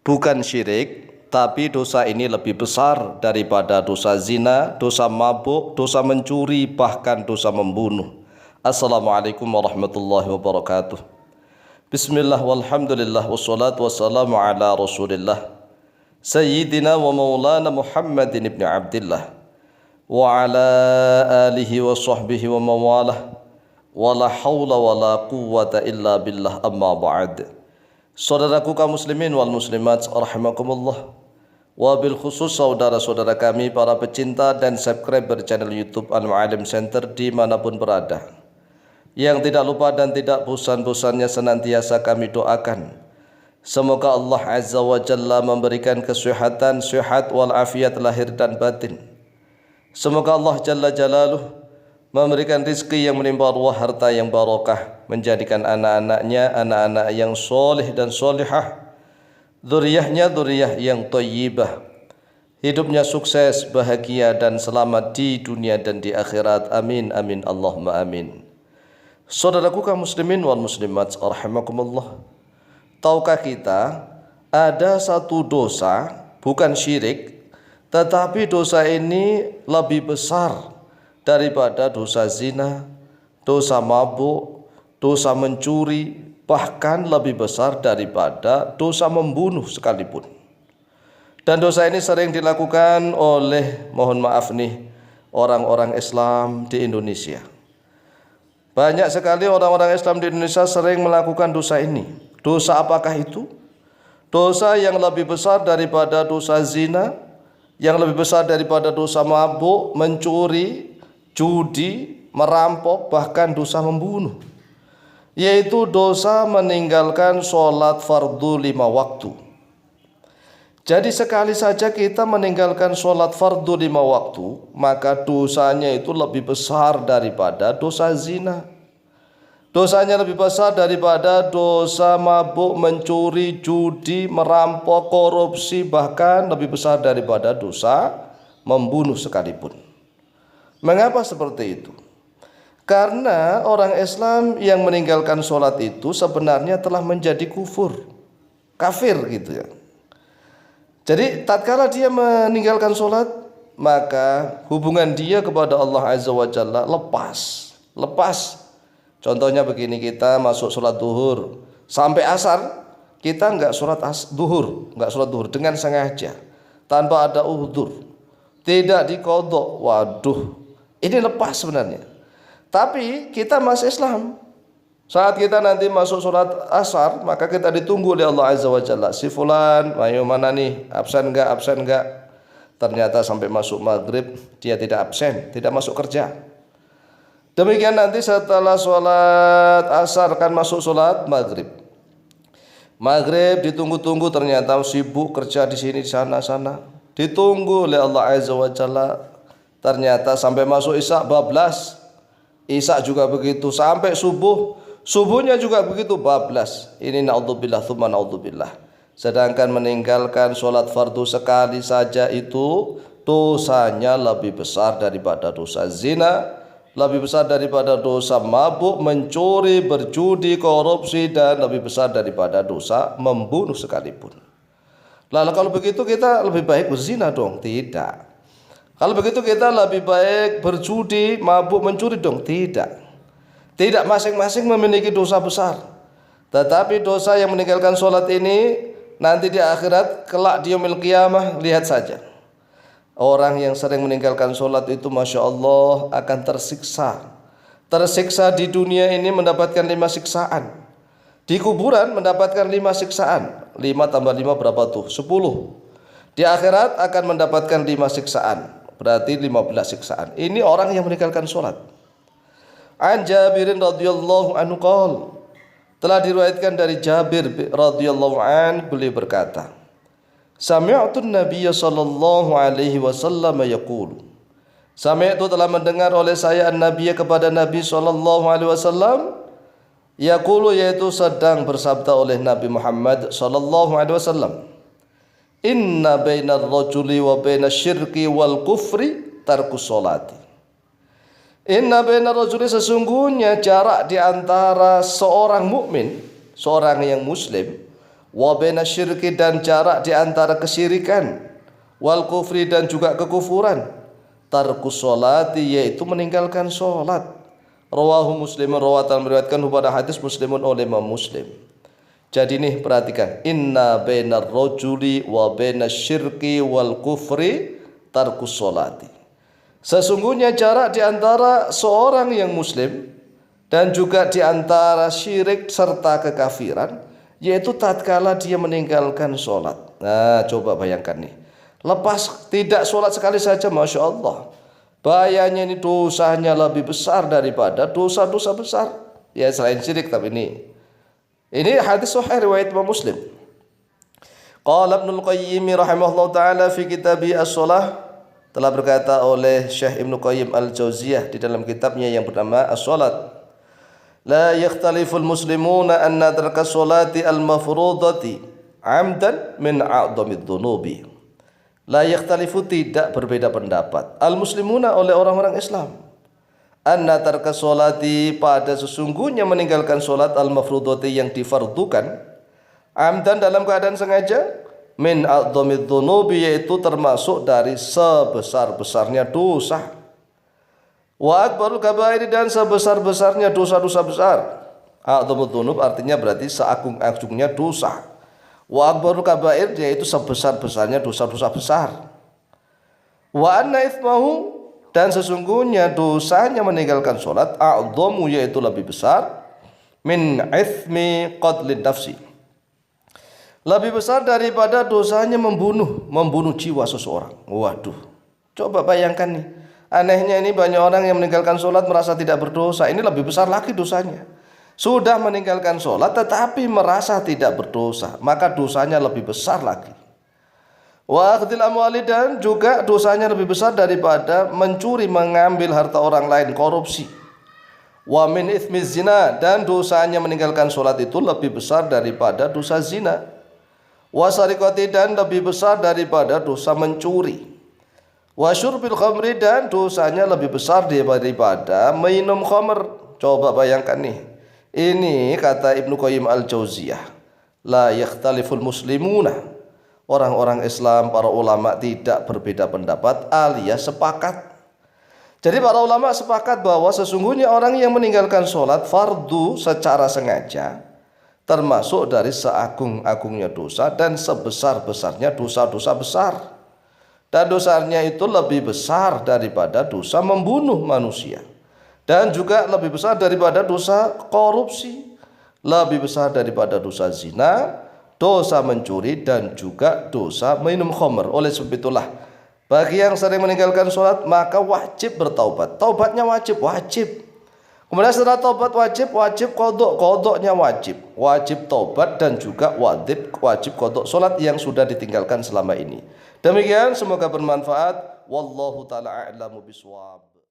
bukan syirik, tapi dosa ini lebih besar daripada dosa zina, dosa mabuk, dosa mencuri, bahkan dosa membunuh. Assalamualaikum warahmatullahi wabarakatuh. Bismillah walhamdulillah wassalatu wassalamu ala rasulillah Sayyidina wa maulana Muhammadin ibn Abdillah wa ala alihi wa sahbihi wa mawalah wa la hawla wa la quwwata illa billah amma ba'd. Saudaraku kaum muslimin wal muslimat rahimakumullah, wabil khusus saudara-saudara kami para pecinta dan subscriber channel YouTube Al-Mu'allim Center dimanapun berada, yang tidak lupa dan tidak bosan-bosannya senantiasa kami doakan semoga Allah Azza wa Jalla memberikan kesehatan, sehat wal afiat lahir dan batin. Semoga Allah Jalla Jalaluh memberikan rizki yang melimpah ruah, harta yang barokah, menjadikan anak-anaknya anak-anak yang soleh dan solihah, dzurriyyahnya dzurriyyah yang thayyibah, hidupnya sukses, bahagia dan selamat di dunia dan di akhirat. Amin amin Allahumma amin. Saudaraku kaum muslimin wal muslimat rahimakumullah, tahukah kita ada satu dosa, bukan syirik, tetapi dosa ini lebih besar daripada dosa zina, dosa mabuk, dosa mencuri, bahkan lebih besar daripada dosa membunuh sekalipun. Dan dosa ini sering dilakukan oleh, mohon maaf nih, orang-orang Islam di Indonesia. Banyak sekali orang-orang Islam di Indonesia sering melakukan dosa ini. Dosa apakah itu? Dosa yang lebih besar daripada dosa zina, yang lebih besar daripada dosa mabuk, mencuri, judi, merampok, bahkan dosa membunuh, yaitu dosa meninggalkan sholat fardu 5 waktu. Jadi sekali saja kita meninggalkan sholat fardu 5 waktu, maka dosanya itu lebih besar daripada dosa zina. Dosanya lebih besar daripada dosa mabuk, mencuri, judi, merampok, korupsi, bahkan lebih besar daripada dosa membunuh sekalipun. Mengapa seperti itu? Karena orang Islam yang meninggalkan sholat itu sebenarnya telah menjadi kafir gitu ya. Jadi tatkala dia meninggalkan sholat, maka hubungan dia kepada Allah Azza wa Jalla lepas. Contohnya begini, kita masuk sholat duhur sampai asar, kita enggak sholat duhur dengan sengaja, tanpa ada uzur, tidak diqadha. Waduh, ini lepas sebenarnya. Tapi kita masih Islam. Saat kita nanti masuk sholat asar, maka kita ditunggu oleh Allah Azza wa Jalla. Si fulan, ayo mana nih, absen enggak? Ternyata sampai masuk maghrib dia tidak absen, tidak masuk kerja. Demikian nanti setelah sholat asar akan masuk sholat maghrib. Maghrib ditunggu-tunggu, ternyata sibuk kerja di sini di sana. Ditunggu oleh Allah Azza wa Jalla. Ternyata sampai masuk isya bablas. Isya juga begitu, sampai subuhnya juga begitu, bablas. Ini naudzubillah tsumma naudzubillah. Sedangkan meninggalkan sholat fardu sekali saja itu dosanya lebih besar daripada dosa zina, lebih besar daripada dosa mabuk, mencuri, berjudi, korupsi, dan lebih besar daripada dosa membunuh sekalipun. Lalu kalau begitu kita lebih baik berzina dong? Tidak. Kalau begitu kita lebih baik berjudi, mabuk, mencuri dong? Tidak, masing-masing memiliki dosa besar. Tetapi dosa yang meninggalkan sholat ini nanti di akhirat kelak di yaumil qiyamah, lihat saja. Orang yang sering meninggalkan sholat itu Masya Allah akan tersiksa di dunia ini mendapatkan 5 siksaan. Di kuburan mendapatkan 5 siksaan. 5 tambah 5 berapa tuh? 10. Di akhirat akan mendapatkan 5 siksaan. Berarti 15 siksaan. Ini orang yang meninggalkan sholat. An Jabirin radhiyallahu anhu qol, telah diriwayatkan dari Jabir radhiyallahu an, beliau berkata, sami'tu an-nabiyya sallallahu alaihi wasallam yaqulu, sami'tu telah mendengar oleh saya an-nabiyya kepada Nabi sallallahu alaihi wasallam, yaqulu yaitu sedang bersabda oleh Nabi Muhammad sallallahu alaihi wasallam, inna bainar rajuli wa bainas syirki wal kufri tarkus sholati. Inna bainar rajuli, sesungguhnya jarak di antara seorang mukmin, seorang yang muslim, wa baina syirki dan jarak di antara kesyirikan, wal kufri dan juga kekufuran, tarkus sholati yaitu meninggalkan sholat. Rawahu Muslimun, rawatan meriwayatkan pada hadis Muslimun oleh Imam Muslim. Jadi nih perhatikan, inna bainar rajuli wa bainasyirki wal kufri tarkus sholati. Sesungguhnya jarak di antara seorang yang muslim dan juga di antara syirik serta kekafiran yaitu tatkala dia meninggalkan sholat. Nah, coba bayangkan nih, lepas tidak sholat sekali saja, Masya Allah, bahayanya ini dosanya lebih besar daripada dosa-dosa besar. Ya selain syirik, tapi ini hadis sahih riwayat Imam Muslim. Qala Ibnu Qayyim rahimahullah taala fi kitabih as-shalah, telah berkata oleh Syekh Ibnu Qayyim al-Jauziyah di dalam kitabnya yang bernama As-Shalat, la yakhtaliful muslimuna anna tarka sholati al-mafrudati amdan min a'dhamid dhunubi. La yakhtalifu, tidak berbeda pendapat al-muslimuna oleh orang-orang Islam, anna tarka sholati, pada sesungguhnya meninggalkan sholat al-mafrudati yang difardukan, amdan dalam keadaan sengaja, min a'dhamid dhunubi yaitu termasuk dari sebesar-besarnya dosa, wa akbarul kabair dan sebesar-besarnya dosa-dosa besar. A'dhamud dhunub artinya berarti seagung-agungnya dosa, wa akbarul kabair yaitu sebesar-besarnya dosa-dosa besar. Wa anna itsmahu, dan sesungguhnya dosanya meninggalkan sholat, a'dhamu yaitu lebih besar, min itsmi qadlin nafsi, lebih besar daripada dosanya membunuh jiwa seseorang. Waduh, coba bayangkan nih, anehnya ini banyak orang yang meninggalkan sholat merasa tidak berdosa. Ini lebih besar lagi dosanya. Sudah meninggalkan sholat tetapi merasa tidak berdosa, maka dosanya lebih besar lagi. Wa akhdil amwali, dan juga dosanya lebih besar daripada mencuri, mengambil harta orang lain, korupsi. Wa min itsmiz zina, dan dosanya meninggalkan sholat itu lebih besar daripada dosa zina. Wa sariqati, dan lebih besar daripada dosa mencuri. Wa syurbil khamri, dan dosanya lebih besar daripada minum khamr. Coba bayangkan nih, ini kata Ibnu Qayyim al-Jauziyah, la yakhtaliful muslimuna, orang-orang Islam, para ulama tidak berbeda pendapat alias sepakat. Jadi para ulama sepakat bahwa sesungguhnya orang yang meninggalkan sholat fardu secara sengaja termasuk dari seagung-agungnya dosa dan sebesar-besarnya dosa-dosa besar. Dan dosanya itu lebih besar daripada dosa membunuh manusia, dan juga lebih besar daripada dosa korupsi, lebih besar daripada dosa zina, dosa mencuri, dan juga dosa minum khamr. Oleh sebab itulah bagi yang sering meninggalkan sholat maka wajib bertaubat. Taubatnya wajib. Kemudian setelah taubat wajib qadha, qadhanya wajib taubat, dan juga wajib qadha sholat yang sudah ditinggalkan selama ini. Demikian, semoga bermanfaat. Wallahu taala a'lamu bishawab.